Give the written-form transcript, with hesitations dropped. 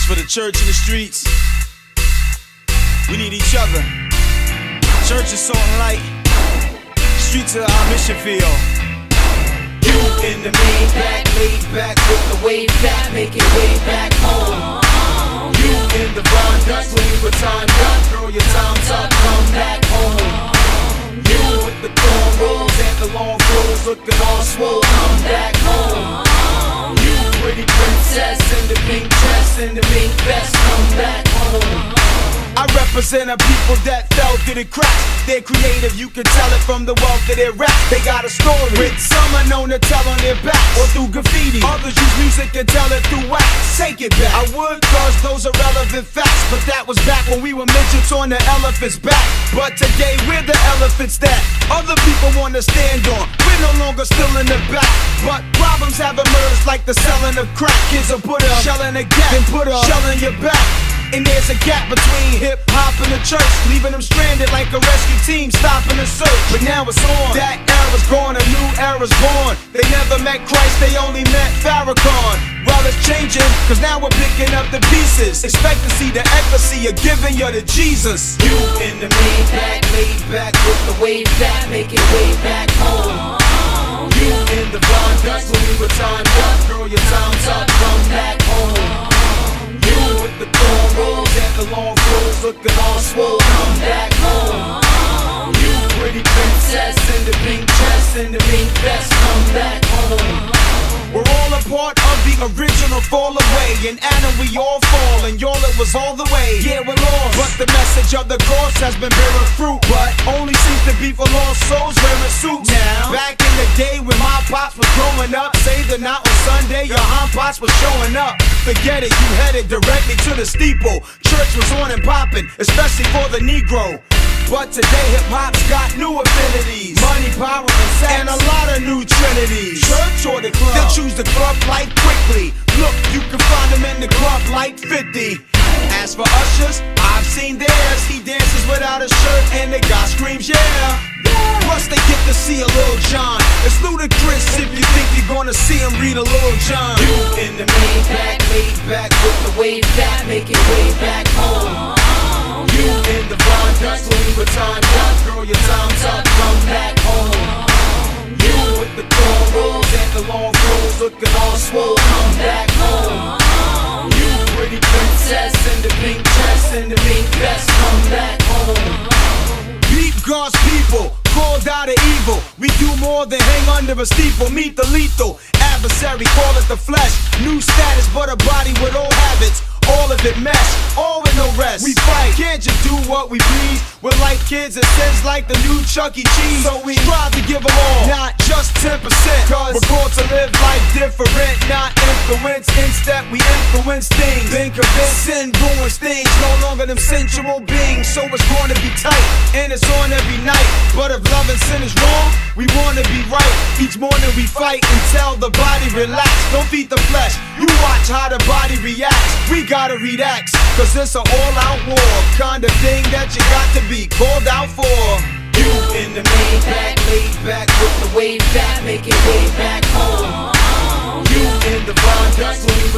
for the church in the streets. We need each other. Church is salt and light. Streets are our mission field. You in the Maybach, laid back with the wave back, making way back home. You in the Von Dutch when you were timed up, throw your times up, come back home. You with the cornrows and the long clothes, looking all swole, come back home. You pretty princess in the pink dress and the mink vest, come back home. I represent a people that fell through the cracks. They're creative, you can tell it from the wealth of their rap. They got a story, with some are known to tell on their back or through graffiti. Others use music and tell it through wax. Take it back. I would, cause those are relevant facts, but that was back when we were midgets on the elephant's back. But today we're the elephants that other people wanna stand on. We're no longer still in the back, but problems have emerged like the selling of crack. Kids will put up shell in a gap and put up shell in your back. And there's a gap between hip-hop and the church, leaving them stranded like a rescue team stopping the search. But now it's on, that era's gone, a new era's born. They never met Christ, they only met Farrakhan. Well, it's changing, cause now we're picking up the pieces. Expect to see the ecstasy of giving you to Jesus. You in the Maybach, laid back with the wave back, making way back home. You in the Von Dutch when we were timed up, throw your times up, come back home. You with the cornrows and the long clothes, looking all swole, come back home. You pretty princess in the pink dress and the mink vest, come back home. We're all a part of the original fall away. In Adam we all fall, and y'all it was all the way. Yeah, we're lost, but the message of the cross has been bearing fruit. But only seems to be for lost souls wearing suits. Now, back in the day when my pops was growing up, say the night on Sunday, your hot pots was showing up. Forget it, you headed directly to the steeple. Church was on and popping, especially for the Negro. But today hip-hop's got new affinities, money, power, and sex, and a lot of new trinities. Church or the club, they'll choose the club life quickly. Look, you can find them in the club like 50. As for ushers, I've seen theirs. He dances without a shirt and the guy screams, yeah. Plus they get to see a Lil Jon. It's ludicrous if you think you're gonna see him read a Lil Jon. You in the Maybach, laid back with the wave back, making way back home. You in the Von Dutch when we were timed up, throw your times up, come back home. You with the cornrows and the long clothes, looking all swole, come back home. You pretty princess in the pink dress and the mink vest, come back home. Beat God's people, called out of evil. We do more than hang under a steeple. Meet the lethal adversary, call it the flesh. New status, but a body with old habits. All of it mesh, all with no rest. We fight, can't just do what we please. We're like kids, it sends like the new Chuck E. Cheese. So we strive to give them all, not just 10%. Cause we're called to live life different, not influence. Instead, we influence things. Been convinced sin ruins things, no longer them sensual beings. So it's going to be tight, and it's on every night. But if love and sin is wrong, we want to be right. Each morning we fight and tell the body relax. Don't beat the flesh, you watch how the body reacts. We gotta relax, cause it's an all-out war, kind of thing that you got to be called out for. You in the Maybach, laid back with the wave back, making way back home. You in the Von Dutch when we